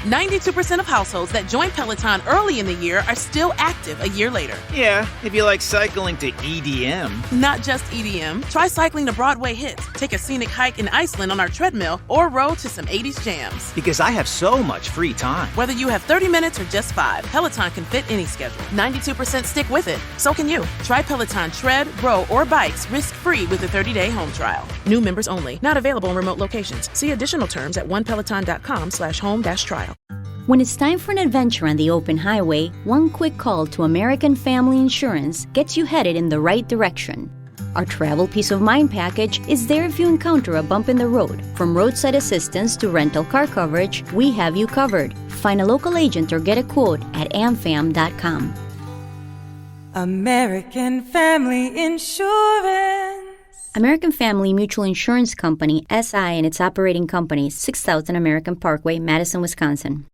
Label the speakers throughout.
Speaker 1: 92% of households that join Peloton early in the year are still active a year later.
Speaker 2: Yeah, if you like cycling to EDM.
Speaker 1: Not just EDM. Try cycling to Broadway hits, take a scenic hike in Iceland on our treadmill, or row to some 80s jams.
Speaker 2: Because I have so much free time.
Speaker 1: Whether you have 30 minutes or just 5, Peloton can fit any schedule. 92% stick with it. So can you. Try Peloton tread, row, or bikes risk-free with a 30-day home trial. New members only. Not available in remote locations. See additional terms at onepeloton.com/home-trial.
Speaker 3: When it's time for an adventure on the open highway, one quick call to American Family Insurance gets you headed in the right direction. Our Travel Peace of Mind package is there if you encounter a bump in the road. From roadside assistance to rental car coverage, we have you covered. Find a local agent or get a quote at amfam.com.
Speaker 4: American Family Insurance.
Speaker 3: American Family Mutual Insurance Company, SI, and its operating company, 6000 American Parkway, Madison, Wisconsin.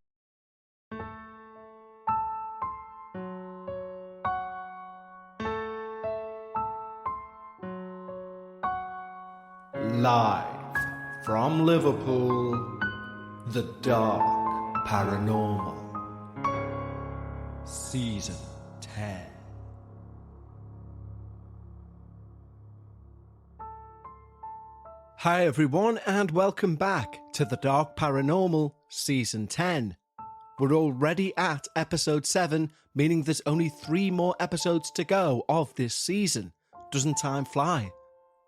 Speaker 5: Live from Liverpool, The Dark Paranormal, Season 10. Hi everyone, and welcome back to The Dark Paranormal, Season 10. We're already at Episode 7, meaning there's only 3 more episodes to go of this season. Doesn't time fly?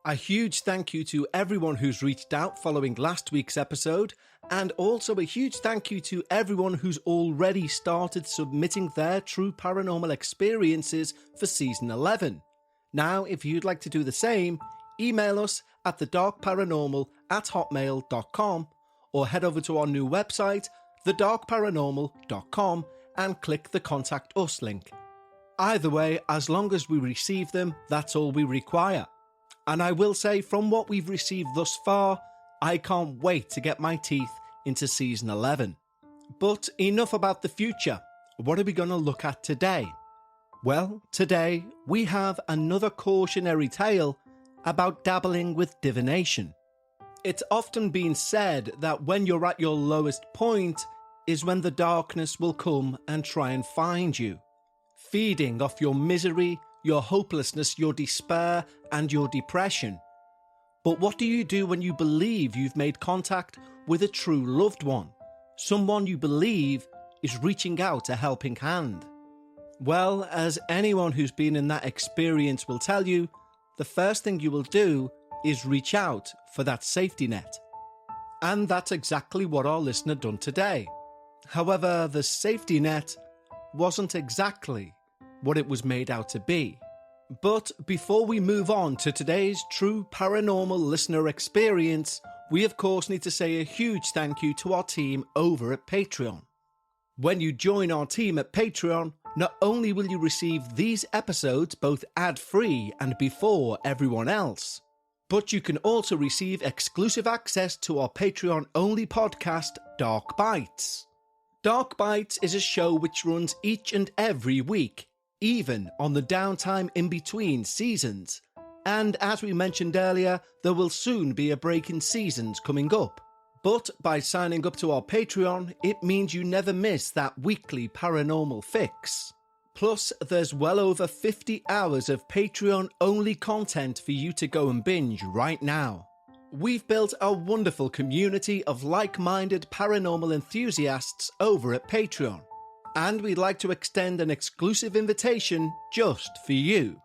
Speaker 5: A huge thank you to everyone who's reached out following last week's episode, and also a huge thank you to everyone who's already started submitting their true paranormal experiences for Season 11. Now, if you'd like to do the same, email us at thedarkparanormal@hotmail.com or head over to our new website, thedarkparanormal.com, and click the Contact Us link. Either way, as long as we receive them, that's all we require. And I will say, from what we've received thus far, I can't wait to get my teeth into Season 11. But enough about the future. What are we going to look at today? Well, today we have another cautionary tale about dabbling with divination. It's often been said that when you're at your lowest point is when the darkness will come and try and find you, feeding off your misery, your hopelessness, your despair, and your depression. But what do you do when you believe you've made contact with a true loved one? Someone you believe is reaching out a helping hand? Well, as anyone who's been in that experience will tell you, the first thing you will do is reach out for that safety net. And that's exactly what our listener done today. However, the safety net wasn't exactly what it was made out to be. But before we move on to today's true paranormal listener experience, we of course need to say a huge thank you to our team over at Patreon. When you join our team at Patreon, not only will you receive these episodes both ad-free and before everyone else, but you can also receive exclusive access to our Patreon-only podcast, Dark Bites. Dark Bites is a show which runs each and every week, even on the downtime in between seasons. And as we mentioned earlier, there will soon be a break in seasons coming up. But by signing up to our Patreon, it means you never miss that weekly paranormal fix. Plus, there's well over 50 hours of Patreon-only content for you to go and binge right now. We've built a wonderful community of like-minded paranormal enthusiasts over at Patreon. And we'd like to extend an exclusive invitation just for you.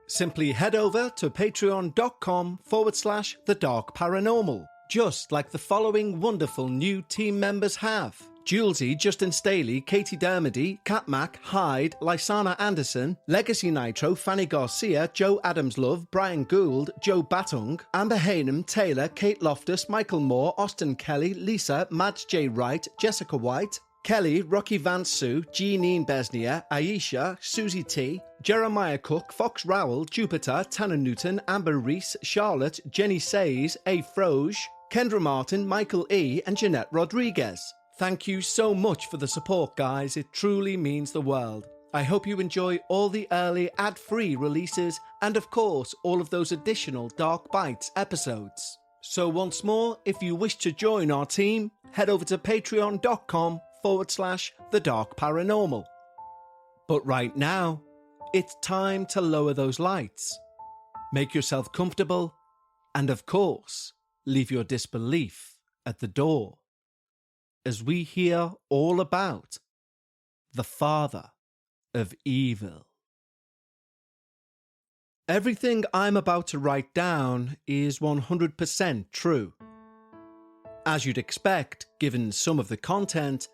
Speaker 5: Simply head over to patreon.com/thedarkparanormal. Just like the following wonderful new team members have: Julesy, Justin Staley, Katie Dermody, Kat Mack, Hyde, Lysana Anderson, Legacy Nitro, Fanny Garcia, Joe Adamslove, Brian Gould, Joe Batung, Amber Haynham, Taylor, Kate Loftus, Michael Moore, Austin Kelly, Lisa, Mads J. Wright, Jessica White, Kelly, Rocky Van Sue, Jeanine Besnier, Aisha, Susie T, Jeremiah Cook, Fox Rowell, Jupiter, Tanner Newton, Amber Reese, Charlotte, Jenny Says, A. Froge, Kendra Martin, Michael E, and Jeanette Rodriguez. Thank you so much for the support, guys. It truly means the world. I hope you enjoy all the early ad-free releases and, of course, all of those additional Dark Bites episodes. So once more, if you wish to join our team, head over to the Dark Paranormal. But right now, it's time to lower those lights. Make yourself comfortable, and of course, leave your disbelief at the door, as we hear all about the father of evil. Everything I'm about to write down is 100% true. As you'd expect, given some of the content,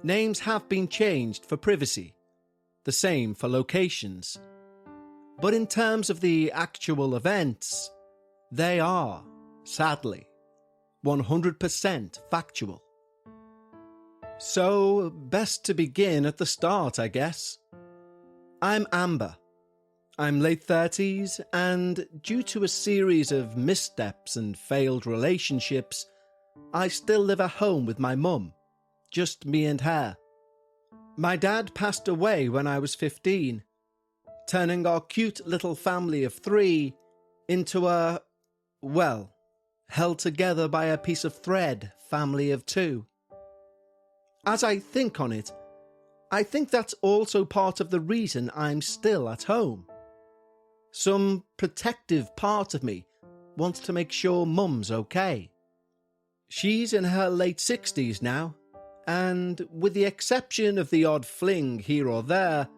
Speaker 5: names have been changed for privacy, the same for locations. But in terms of the actual events, they are, sadly, 100% factual. So, best to begin at the start, I guess. I'm Amber. I'm late 30s, and due to a series of missteps and failed relationships, I still live at home with my mum, just me and her. My dad passed away when I was 15, turning our cute little family of 3 into a, well, held together by a piece of thread family of 2. As I think on it, I think that's also part of the reason I'm still at home. Some protective part of me wants to make sure Mum's okay. She's in her late 60s now, and with the exception of the odd fling here or there,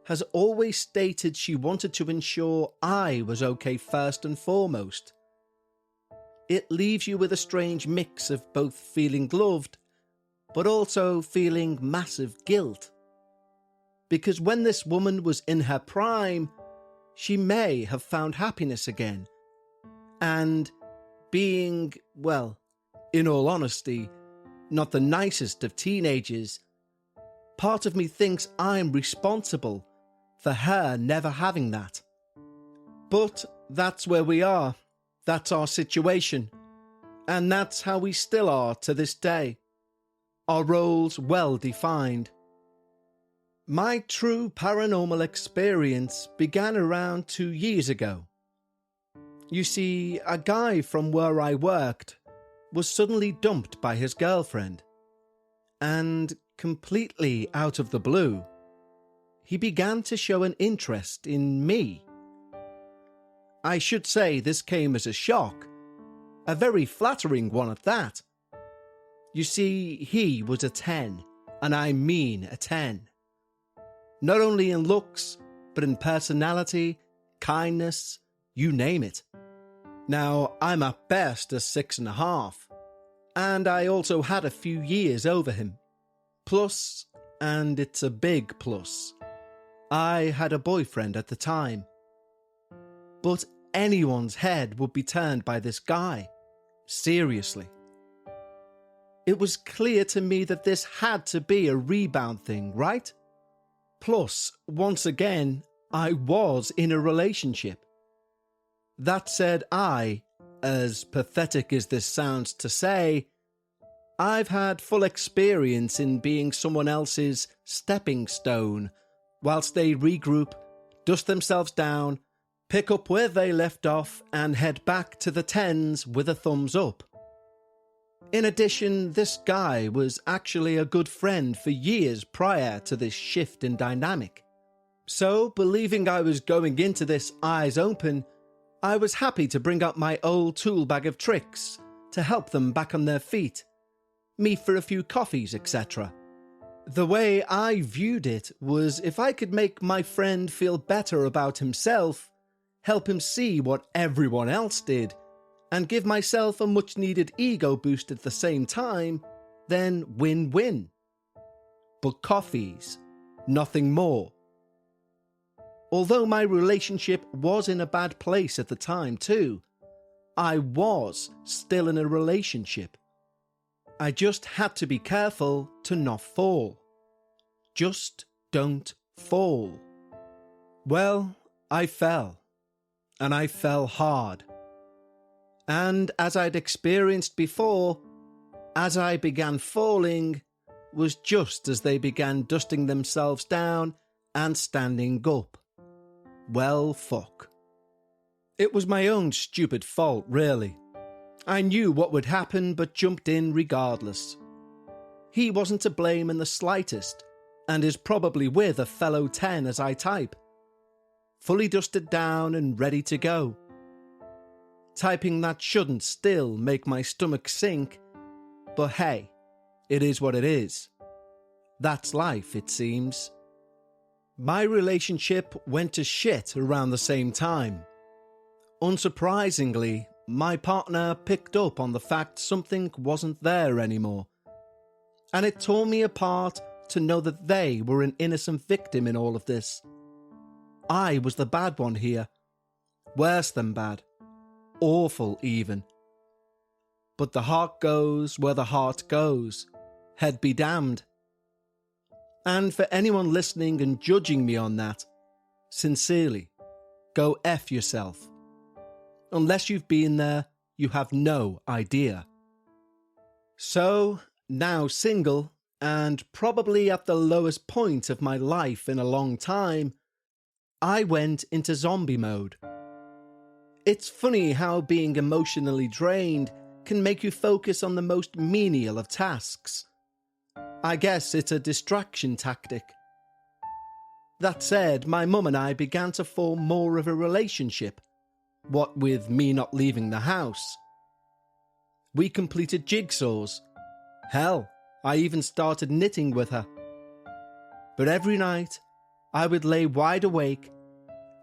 Speaker 5: has always stated she wanted to ensure I was okay first and foremost. It leaves you with a strange mix of both feeling loved, but also feeling massive guilt. Because when this woman was in her prime, she may have found happiness again. And being, well, in all honesty, not the nicest of teenagers, part of me thinks I'm responsible for her never having that. But that's where we are. That's our situation. And that's how we still are to this day. Our roles well defined. My true paranormal experience began around 2 years ago. You see, a guy from where I worked was suddenly dumped by his girlfriend. And completely out of the blue, he began to show an interest in me. I should say this came as a shock, a very flattering one at that. You see, he was a 10, and I mean a 10. Not only in looks, but in personality, kindness, you name it. Now, I'm at best a 6.5, and I also had a few years over him. Plus, and it's a big plus, I had a boyfriend at the time. But anyone's head would be turned by this guy. Seriously. It was clear to me that this had to be a rebound thing, right? Plus, once again, I was in a relationship. That said, as pathetic as this sounds to say, I've had full experience in being someone else's stepping stone, whilst they regroup, dust themselves down, pick up where they left off, and head back to the 10s with a thumbs up. In addition, this guy was actually a good friend for years prior to this shift in dynamic. So, believing I was going into this eyes open, I was happy to bring up my old tool bag of tricks to help them back on their feet, meet for a few coffees, etc. The way I viewed it was if I could make my friend feel better about himself, help him see what everyone else did, and give myself a much-needed ego boost at the same time, then win-win. But coffees, nothing more. Although my relationship was in a bad place at the time too, I was still in a relationship. I just had to be careful to not fall. Just don't fall. Well, I fell. And I fell hard. And as I'd experienced before, as I began falling, was just as they began dusting themselves down and standing up. Well, fuck. It was my own stupid fault, really. I knew what would happen, but jumped in regardless. He wasn't to blame in the slightest, and is probably with a fellow 10 as I type. Fully dusted down and ready to go. Typing that shouldn't still make my stomach sink, but hey, it is what it is. That's life, it seems. My relationship went to shit around the same time. Unsurprisingly, my partner picked up on the fact something wasn't there anymore. And it tore me apart to know that they were an innocent victim in all of this. I was the bad one here. Worse than bad. Awful even. But the heart goes where the heart goes. Head be damned. And for anyone listening and judging me on that, sincerely, go F yourself. Unless you've been there, you have no idea. So, now single, and probably at the lowest point of my life in a long time, I went into zombie mode. It's funny how being emotionally drained can make you focus on the most menial of tasks. I guess it's a distraction tactic. That said, my mum and I began to form more of a relationship, what with me not leaving the house. We completed jigsaws. Hell, I even started knitting with her. But every night, I would lay wide awake,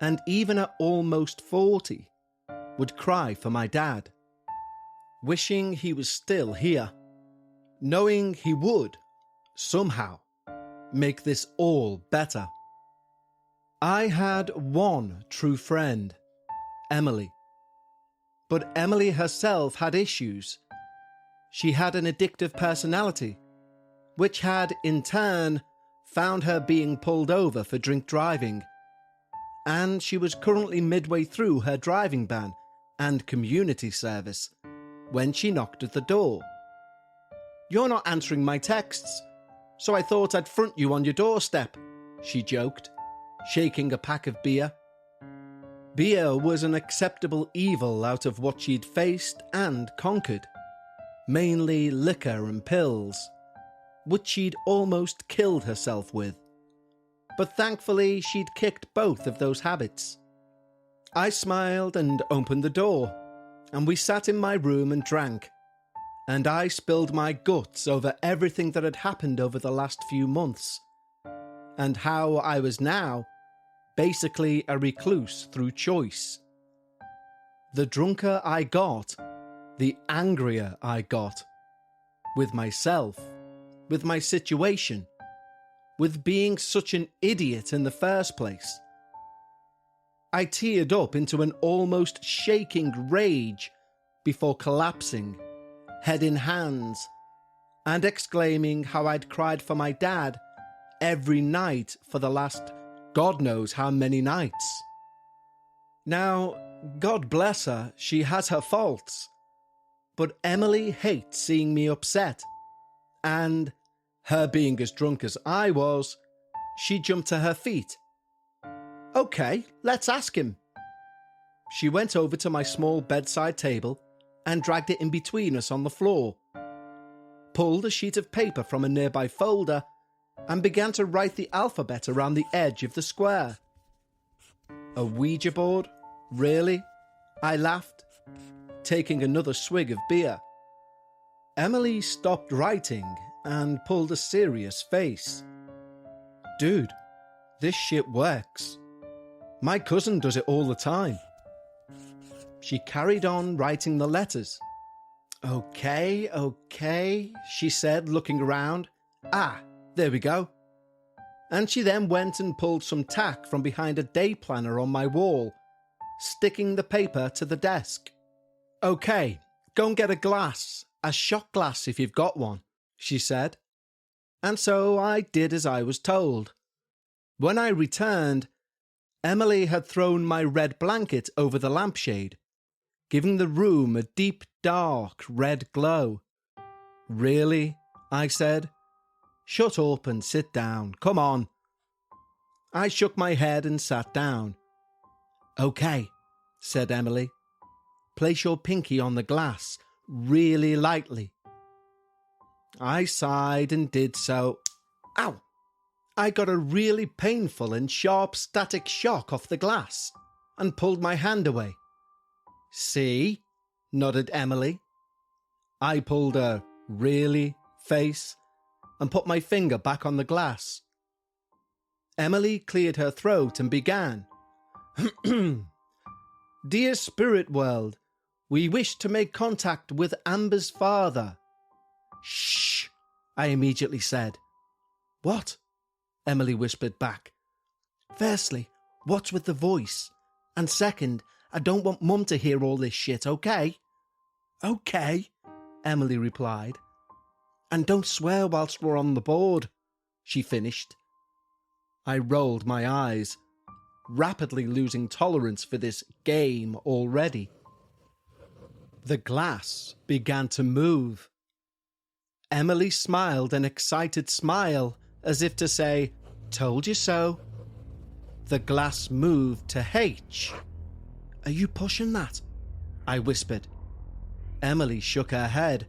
Speaker 5: and even at almost 40, would cry for my dad, wishing he was still here, knowing he would, somehow, make this all better. I had one true friend, Emily. But Emily herself had issues. She had an addictive personality, which had, in turn, found her being pulled over for drink driving. And she was currently midway through her driving ban and community service when she knocked at the door. "You're not answering my texts, so I thought I'd front you on your doorstep," she joked, shaking a pack of beer. Beer was an acceptable evil out of what she'd faced and conquered, mainly liquor and pills, which she'd almost killed herself with. But thankfully she'd kicked both of those habits. I smiled and opened the door, and we sat in my room and drank, and I spilled my guts over everything that had happened over the last few months, and how I was now basically a recluse through choice. The drunker I got, the angrier I got. With myself, with my situation, with being such an idiot in the first place. I teared up into an almost shaking rage before collapsing, head in hands, and exclaiming how I'd cried for my dad every night for the last God knows how many nights. Now, God bless her, she has her faults, but Emily hates seeing me upset, and, her being as drunk as I was, she jumped to her feet. "Okay, let's ask him." She went over to my small bedside table and dragged it in between us on the floor, pulled a sheet of paper from a nearby folder, and began to write the alphabet around the edge of the square. "A Ouija board? Really?" I laughed, taking another swig of beer. Emily stopped writing and pulled a serious face. "Dude, this shit works. My cousin does it all the time." She carried on writing the letters. Okay, she said, looking around. "Ah, there we go." And she then went and pulled some tack from behind a day planner on my wall, sticking the paper to the desk. "Okay, go and get a glass, a shot glass if you've got one," she said. And so I did as I was told. When I returned, Emily had thrown my red blanket over the lampshade, giving the room a deep, dark red glow. "Really?" I said. "Shut up and sit down, come on." I shook my head and sat down. "Okay," said Emily. "Place your pinky on the glass, really lightly." I sighed and did so. Ow! I got a really painful and sharp static shock off the glass and pulled my hand away. See? Nodded Emily. I pulled a really face and put my finger back on the glass. Emily cleared her throat and began. Dear Spirit World, we wish to make contact with Amber's father. Shh, I immediately said. What? Emily whispered back. Firstly, what's with the voice? And second, I don't want Mum to hear all this shit, okay? Okay, Emily replied. And don't swear whilst we're on the board, she finished. I rolled my eyes, rapidly losing tolerance for this game already. The glass began to move. Emily smiled an excited smile, as if to say, told you so. The glass moved to H. Are you pushing that? I whispered. Emily shook her head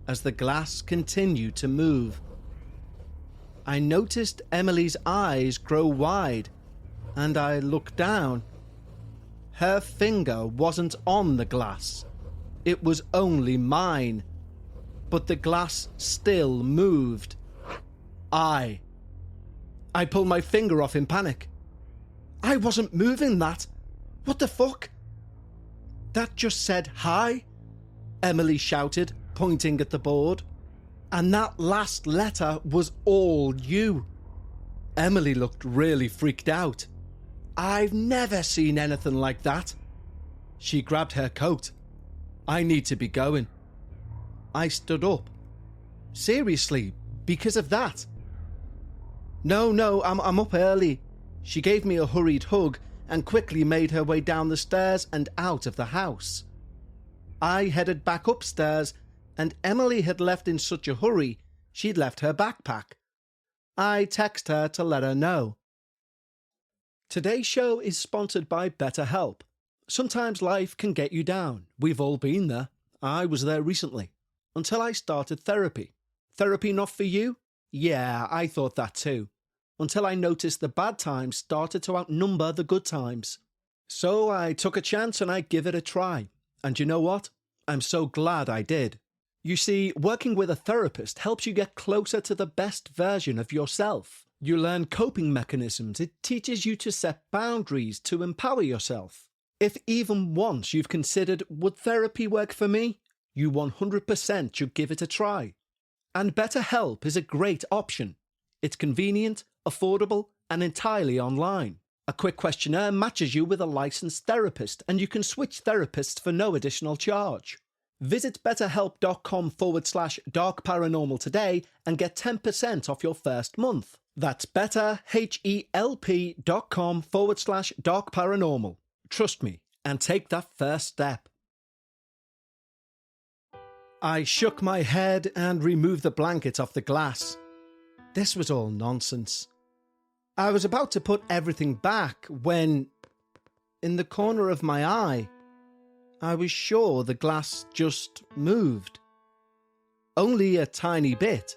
Speaker 5: as the glass continued to move. I noticed Emily's eyes grow wide, and I looked down. Her finger wasn't on the glass. It was only mine. But the glass still moved. I pulled my finger off in panic. I wasn't moving that. What the fuck? That just said hi, Emily shouted, pointing at the board. And that last letter was all you. Emily looked really freaked out. I've never seen anything like that. She grabbed her coat. I need to be going. I stood up. Seriously, because of that? No, I'm up early. She gave me a hurried hug and quickly made her way down the stairs and out of the house. I headed back upstairs, and Emily had left in such a hurry she'd left her backpack. I texted her to let her know. Today's show is sponsored by BetterHelp. Sometimes life can get you down. We've all been there. I was there recently. Until I started therapy. Therapy not for you? Yeah, I thought that too. Until I noticed the bad times started to outnumber the good times. So I took a chance and I give it a try. And you know what? I'm so glad I did. You see, working with a therapist helps you get closer to the best version of yourself. You learn coping mechanisms. It teaches you to set boundaries to empower yourself. If even once you've considered, would therapy work for me? You 100% should give it a try. And BetterHelp is a great option. It's convenient, affordable, and entirely online. A quick questionnaire matches you with a licensed therapist, and you can switch therapists for no additional charge. Visit betterhelp.com/Dark Paranormal today and get 10% off your first month. That's betterhelp.com/Dark Paranormal. Trust me and take that first step. I shook my head and removed the blanket off the glass. This was all nonsense. I was about to put everything back when, in the corner of my eye, I was sure the glass just moved. Only a tiny bit,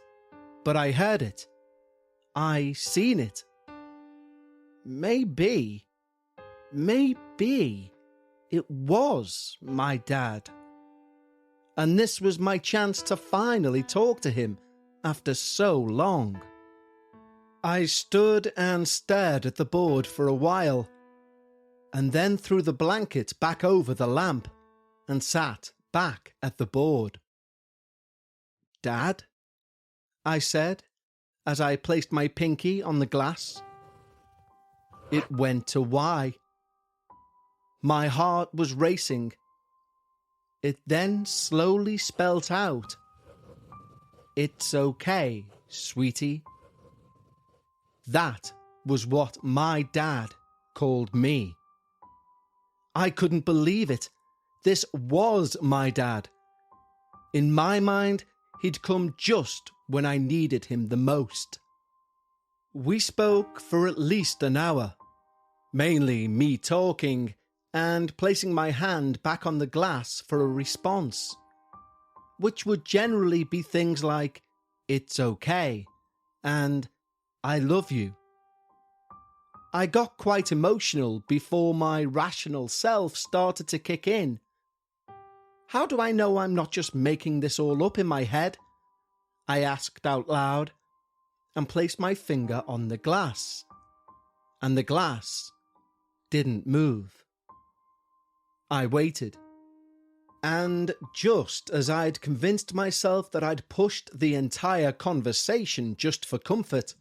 Speaker 5: but I heard it. I seen it. Maybe it was my dad. And this was my chance to finally talk to him after so long. I stood and stared at the board for a while, and then threw the blanket back over the lamp and sat back at the board. Dad? I said, as I placed my pinky on the glass. It went to Y. My heart was racing. It then slowly spelt out, "It's okay, sweetie." That was what my dad called me. I couldn't believe it. This was my dad. In my mind, he'd come just when I needed him the most. We spoke for at least an hour, mainly me talking and placing my hand back on the glass for a response, which would generally be things like, it's okay, and I love you. I got quite emotional before my rational self started to kick in. How do I know I'm not just making this all up in my head? I asked out loud and placed my finger on the glass. And the glass didn't move. I waited. And just as I'd convinced myself that I'd pushed the entire conversation just for comfort,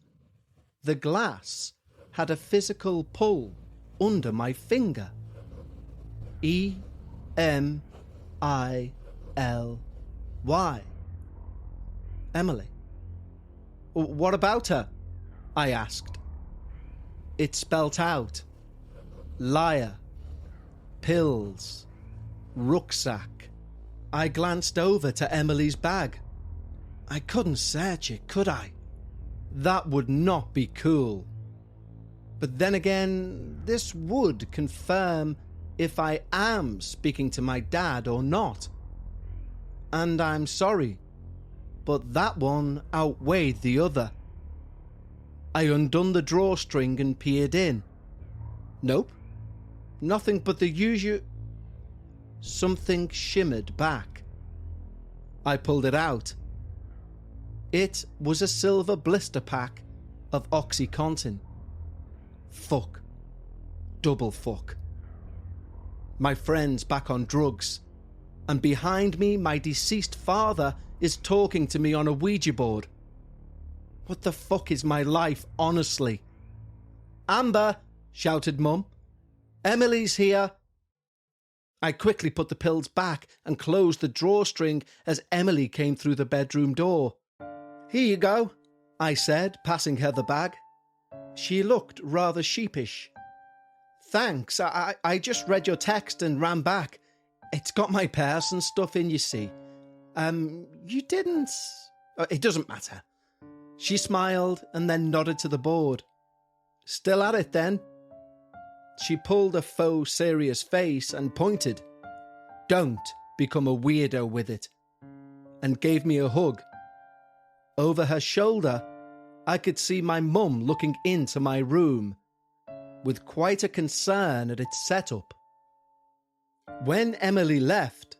Speaker 5: the glass had a physical pull under my finger. E-M-I-L-Y. Emily. What about her? I asked. It spelt out liar, pills, rucksack. I glanced over to Emily's bag. I couldn't search it, could I? That would not be cool. But then again, this would confirm if I am speaking to my dad or not. And I'm sorry, but that one outweighed the other. I undone the drawstring and peered in. Nope, nothing but the usual. Something shimmered back. I pulled it out. It was a silver blister pack of OxyContin. Fuck. Double fuck. My friend's back on drugs, and behind me my deceased father is talking to me on a Ouija board. What the fuck is my life, honestly? Amber, shouted Mum. Emily's here. I quickly put the pills back and closed the drawstring as Emily came through the bedroom door. Here you go, I said, passing her the bag. She looked rather sheepish. Thanks, I just read your text and ran back. It's got my purse and stuff in, you see. You didn't... It doesn't matter. She smiled and then nodded to the board. Still at it then? She pulled a faux serious face and pointed. Don't become a weirdo with it. And gave me a hug. Over her shoulder, I could see my mum looking into my room, with quite a concern at its setup. When Emily left,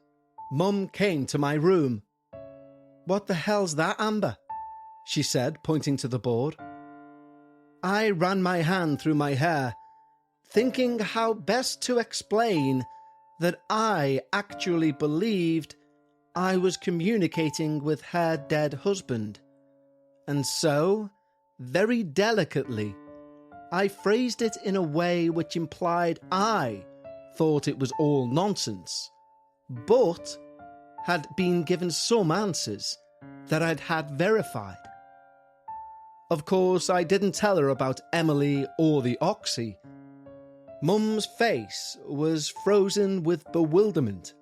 Speaker 5: Mum came to my room. What the hell's that, Amber? She said, pointing to the board. I ran my hand through my hair, thinking how best to explain that I actually believed I was communicating with her dead husband. And so, very delicately, I phrased it in a way which implied I thought it was all nonsense, but had been given some answers that I'd had verified. Of course, I didn't tell her about Emily or the Oxy. Mum's face was frozen with bewilderment,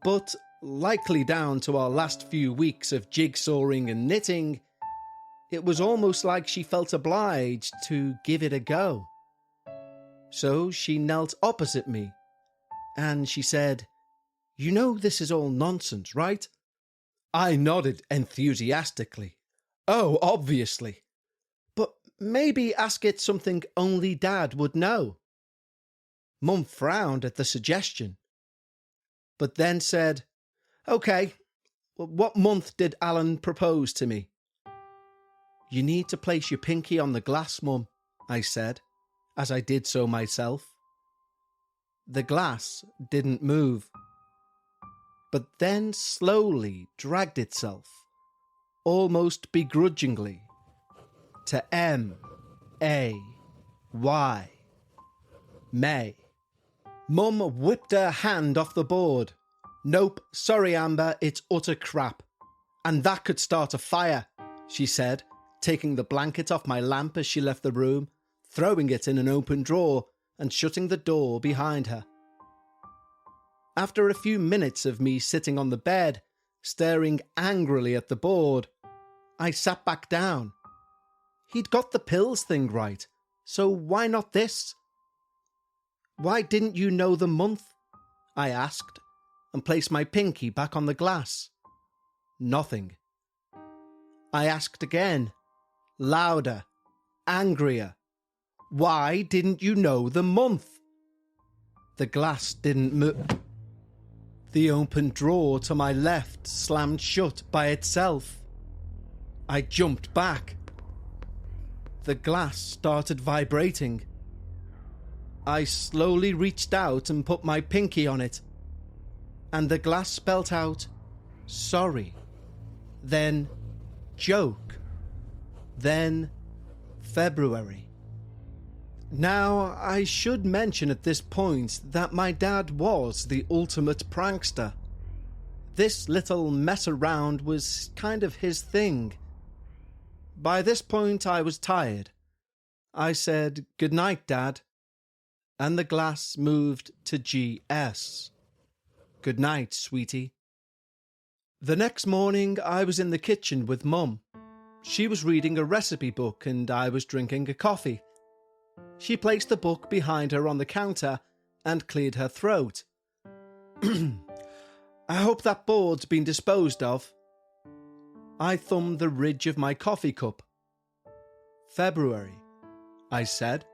Speaker 5: but likely down to our last few weeks of jigsawing and knitting, it was almost like she felt obliged to give it a go. So she knelt opposite me, and she said, You know this is all nonsense, right? I nodded enthusiastically. Oh, obviously. But maybe ask it something only Dad would know. Mum frowned at the suggestion, but then said, Okay, what month did Alan propose to me? You need to place your pinky on the glass, Mum, I said, as I did so myself. The glass didn't move, but then slowly dragged itself, almost begrudgingly, to M-A-Y. May. Mum whipped her hand off the board. Nope, sorry Amber, it's utter crap. And that could start a fire, she said, taking the blanket off my lamp as she left the room, throwing it in an open drawer and shutting the door behind her. After a few minutes of me sitting on the bed, staring angrily at the board, I sat back down. He'd got the pills thing right, so why not this? Why didn't you know the month? I asked, and placed my pinky back on the glass. Nothing. I asked again, louder, angrier. Why didn't you know the month? The glass didn't move. The open drawer to my left slammed shut by itself. I jumped back. The glass started vibrating. I slowly reached out and put my pinky on it, and the glass spelt out, sorry, then joke, then February. Now, I should mention at this point that my dad was the ultimate prankster. This little mess around was kind of his thing. By this point, I was tired. I said, "Good night, Dad," and the glass moved to GS. "Good night, sweetie." The next morning, I was in the kitchen with Mum. She was reading a recipe book and I was drinking a coffee. She placed the book behind her on the counter and cleared her throat. "I hope that board's been disposed of." I thumbed the ridge of my coffee cup. "February," I said.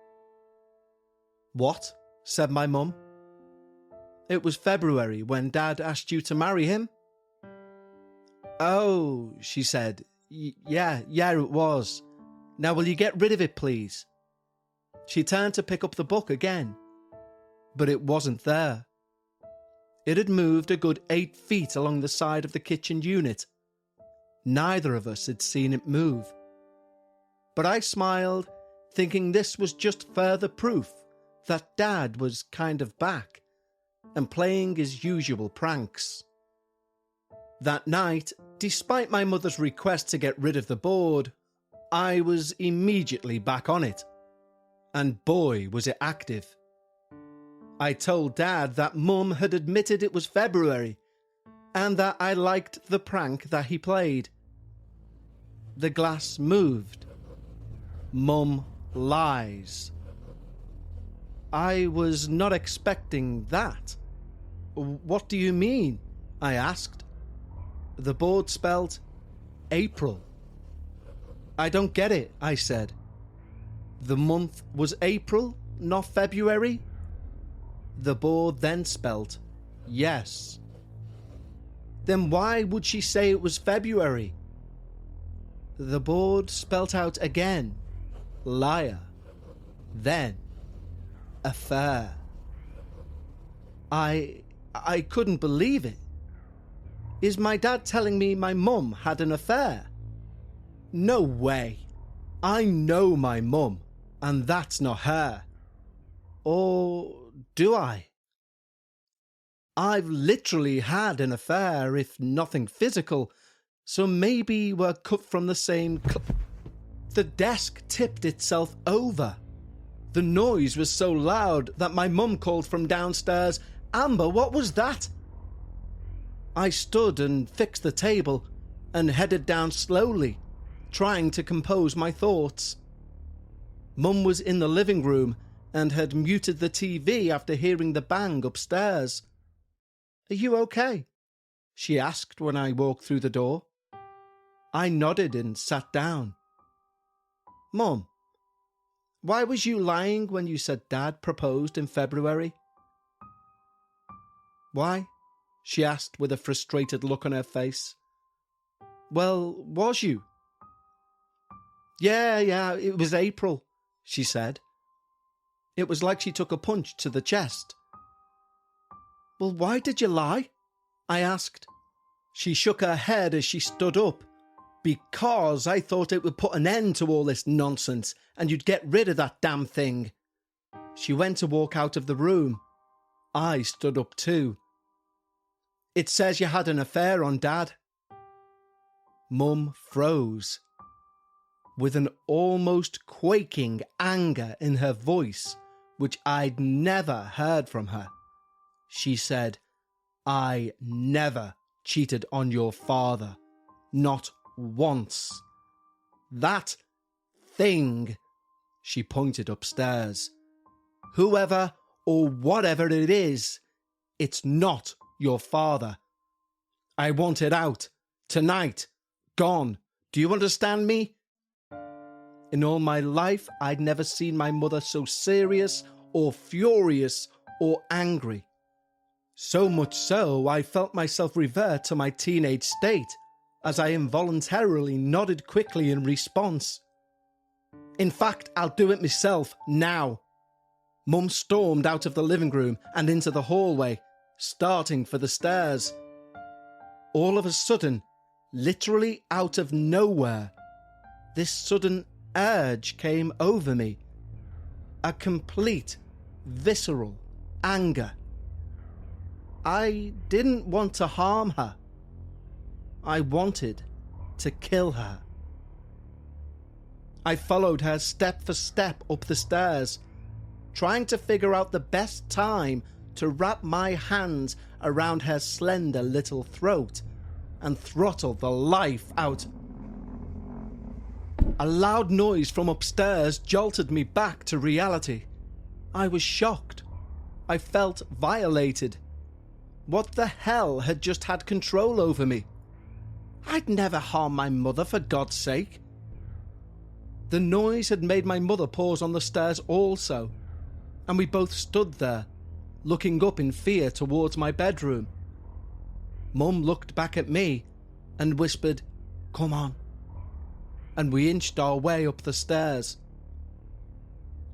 Speaker 5: "What?" said my mum. "It was February when Dad asked you to marry him." "Oh," she said. Yeah, it was. Now will you get rid of it, please?" She turned to pick up the book again, but it wasn't there. It had moved a good 8 feet along the side of the kitchen unit. Neither of us had seen it move. But I smiled, thinking this was just further proof that Dad was kind of back and playing his usual pranks. That night, despite my mother's request to get rid of the board, I was immediately back on it. And boy, was it active. I told Dad that Mum had admitted it was February and that I liked the prank that he played. The glass moved. Mum lies. I was not expecting that. "What do you mean?" I asked. The board spelt April. "I don't get it," I said. "The month was April, not February?" The board then spelt yes. "Then why would she say it was February?" The board spelt out again, liar, then affair. I couldn't believe it. Is my dad telling me my mum had an affair? No way. I know my mum, and that's not her. Or do I? I've literally had an affair, if nothing physical, so maybe we're cut from the same The desk tipped itself over. The noise was so loud that my mum called from downstairs, "Amber, what was that?" I stood and fixed the table and headed down slowly, trying to compose my thoughts. Mum was in the living room and had muted the TV after hearing the bang upstairs. "Are you okay?" she asked when I walked through the door. I nodded and sat down. "Mum, why was you lying when you said Dad proposed in February?" "Why?" she asked with a frustrated look on her face. "Well, was you?" Yeah, it was April," she said. It was like she took a punch to the chest. "Well, why did you lie?" I asked. She shook her head as she stood up. "Because I thought it would put an end to all this nonsense and you'd get rid of that damn thing." She went to walk out of the room. I stood up too. "It says you had an affair on Dad." Mum froze. With an almost quaking anger in her voice, which I'd never heard from her, she said, "I never cheated on your father. Not once. That thing," she pointed upstairs, "whoever or whatever it is, it's not your father. I want it out. Tonight. Gone. Do you understand me? In all my life, I'd never seen my mother so serious or furious or angry. So much so, I felt myself revert to my teenage state as I involuntarily nodded quickly in response. In fact, I'll do it myself now. Mum stormed out of the living room and into the hallway, starting for the stairs. All of a sudden, literally out of nowhere, this sudden urge came over me. A complete, visceral anger. I didn't want to harm her. I wanted to kill her. I followed her step for step up the stairs, trying to figure out the best time to wrap my hands around her slender little throat and throttle the life out. A loud noise from upstairs jolted me back to reality. I was shocked. I felt violated. What the hell had just had control over me? I'd never harm my mother, for God's sake. The noise had made my mother pause on the stairs also, and we both stood there, looking up in fear towards my bedroom. Mum looked back at me and whispered, "Come on," and we inched our way up the stairs.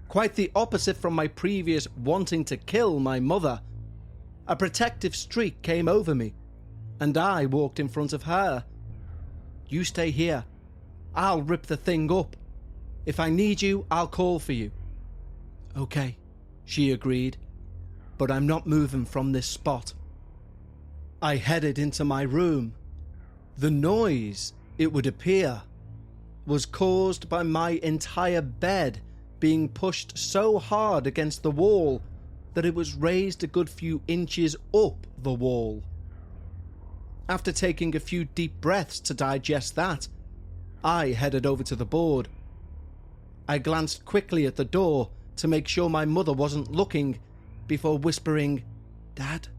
Speaker 5: Quite the opposite from my previous wanting to kill my mother. A protective streak came over me, and I walked in front of her. "You stay here. I'll rip the thing up. If I need you, I'll call for you." "Okay," she agreed, "but I'm not moving from this spot." I headed into my room. The noise, it would appear, was caused by my entire bed being pushed so hard against the wall that it was raised a good few inches up the wall. After taking a few deep breaths to digest that, I headed over to the board. I glanced quickly at the door to make sure my mother wasn't looking before whispering, "Dad?"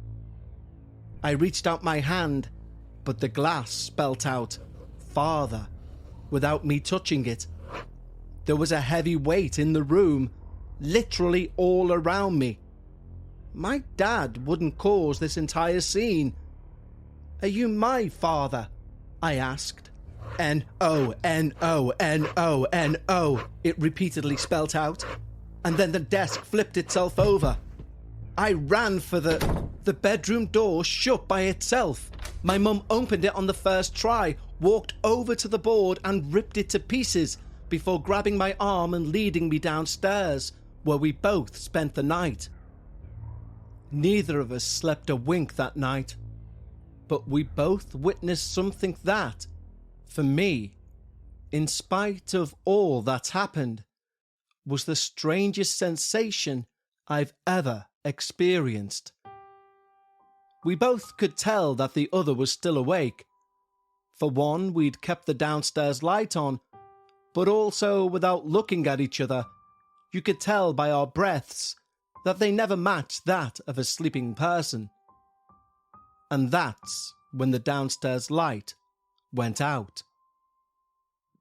Speaker 5: I reached out my hand, but the glass spelt out "Father" without me touching it. There was a heavy weight in the room, literally all around me. My dad wouldn't cause this entire scene. "Are you my father?" I asked. "N-O, N-O, N-O, N-O," it repeatedly spelt out, and then the desk flipped itself over. I ran for the bedroom door shut by itself. My mum opened it on the first try, walked over to the board and ripped it to pieces before grabbing my arm and leading me downstairs, where we both spent the night. Neither of us slept a wink that night, but we both witnessed something that, for me, in spite of all that's happened, was the strangest sensation I've ever experienced. We both could tell that the other was still awake. For one, we'd kept the downstairs light on, but also without looking at each other, you could tell by our breaths that they never matched that of a sleeping person. And that's when the downstairs light went out.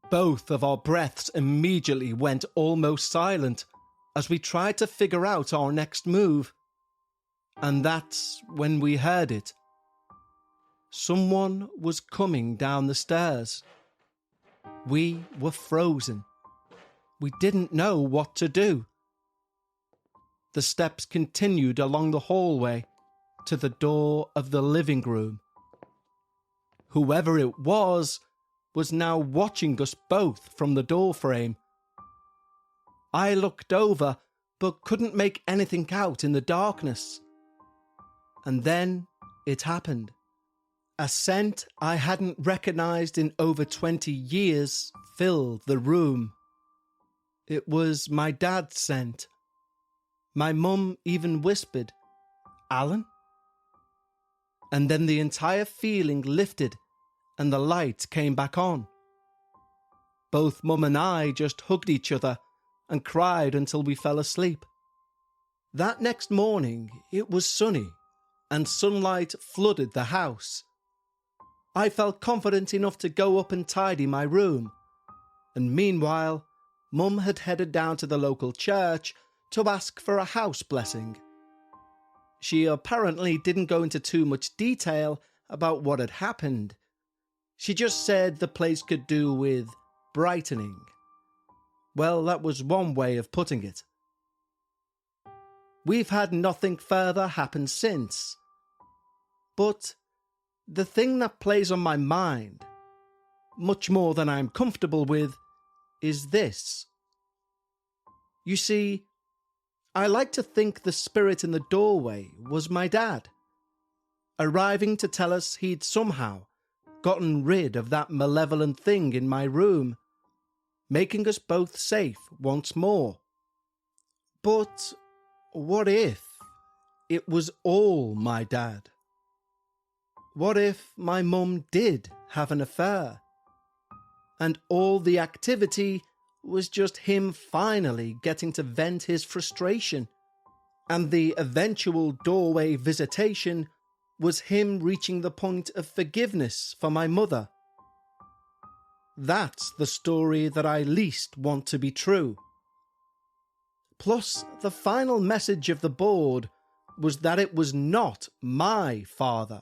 Speaker 5: Both of our breaths immediately went almost silent as we tried to figure out our next move. And that's when we heard it. Someone was coming down the stairs. We were frozen. We didn't know what to do. The steps continued along the hallway to the door of the living room. Whoever it was now watching us both from the doorframe. I looked over, but couldn't make anything out in the darkness. And then it happened. A scent I hadn't recognised in over 20 years filled the room. It was my dad's scent. My mum even whispered, "Alan?" And then the entire feeling lifted and the light came back on. Both Mum and I just hugged each other and cried until we fell asleep. That next morning, it was sunny and sunlight flooded the house. I felt confident enough to go up and tidy my room. And meanwhile, Mum had headed down to the local church to ask for a house blessing. She apparently didn't go into too much detail about what had happened. She just said the place could do with brightening. Well, that was one way of putting it. We've had nothing further happen since. But the thing that plays on my mind, much more than I'm comfortable with, is this. You see, I like to think the spirit in the doorway was my dad, arriving to tell us he'd somehow gotten rid of that malevolent thing in my room, making us both safe once more. But what if it was all my dad? What if my mum did have an affair, and all the activity was just him finally getting to vent his frustration, and the eventual doorway visitation was him reaching the point of forgiveness for my mother? That's the story that I least want to be true. Plus, the final message of the board was that it was not my father.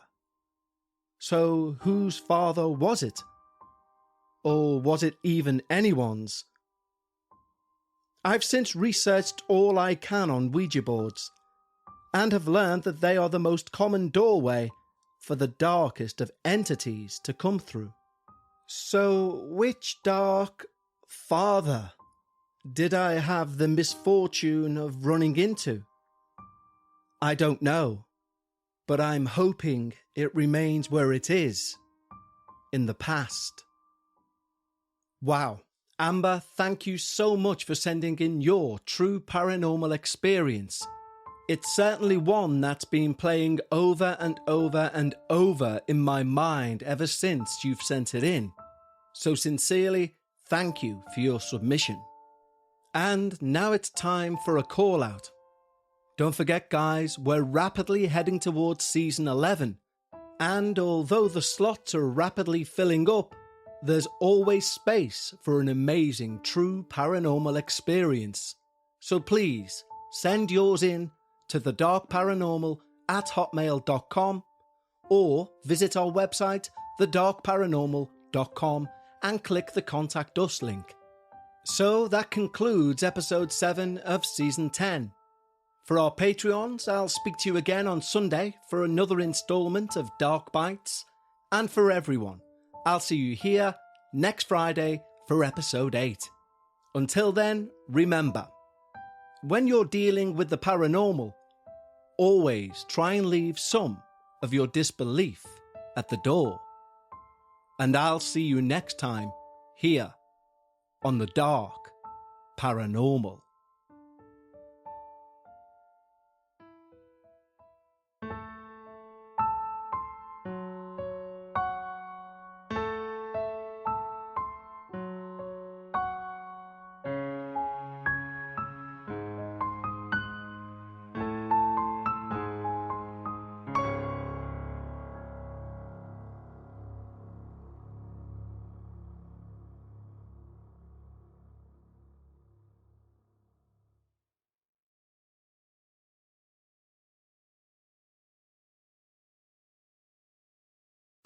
Speaker 5: So whose father was it? Or was it even anyone's? I've since researched all I can on Ouija boards, and have learned that they are the most common doorway for the darkest of entities to come through. So which dark father did I have the misfortune of running into? I don't know, but I'm hoping it remains where it is, in the past. Wow. Amber, thank you so much for sending in your true paranormal experience. It's certainly one that's been playing over and over and over in my mind ever since you've sent it in. So sincerely, thank you for your submission. And now it's time for a call out. Don't forget, guys, we're rapidly heading towards season 11. And although the slots are rapidly filling up, there's always space for an amazing true paranormal experience. So please, send yours in to thedarkparanormal@hotmail.com or visit our website, thedarkparanormal.com, and click the Contact Us link. So that concludes episode 7 of season 10. For our Patreons, I'll speak to you again on Sunday for another instalment of Dark Bites. And for everyone, I'll see you here next Friday for episode 8. Until then, remember, when you're dealing with the paranormal, always try and leave some of your disbelief at the door. And I'll see you next time here on the Dark Paranormal.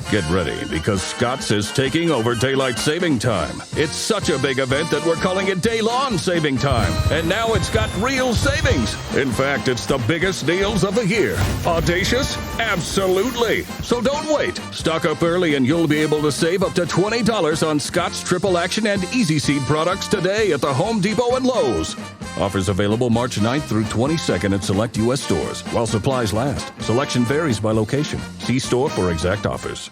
Speaker 6: Get ready, because Scott's is taking over Daylight Saving Time. It's such a big event that we're calling it Day-Long Saving Time. And now it's got real savings. In fact, it's the biggest deals of the year. Audacious? Absolutely. So don't wait. Stock up early and you'll be able to save up to $20 on Scott's Triple Action and Easy Seed products today at the Home Depot and Lowe's. Offers available March 9th through 22nd at select U.S. stores while supplies last. Selection varies by location. See store for exact offers.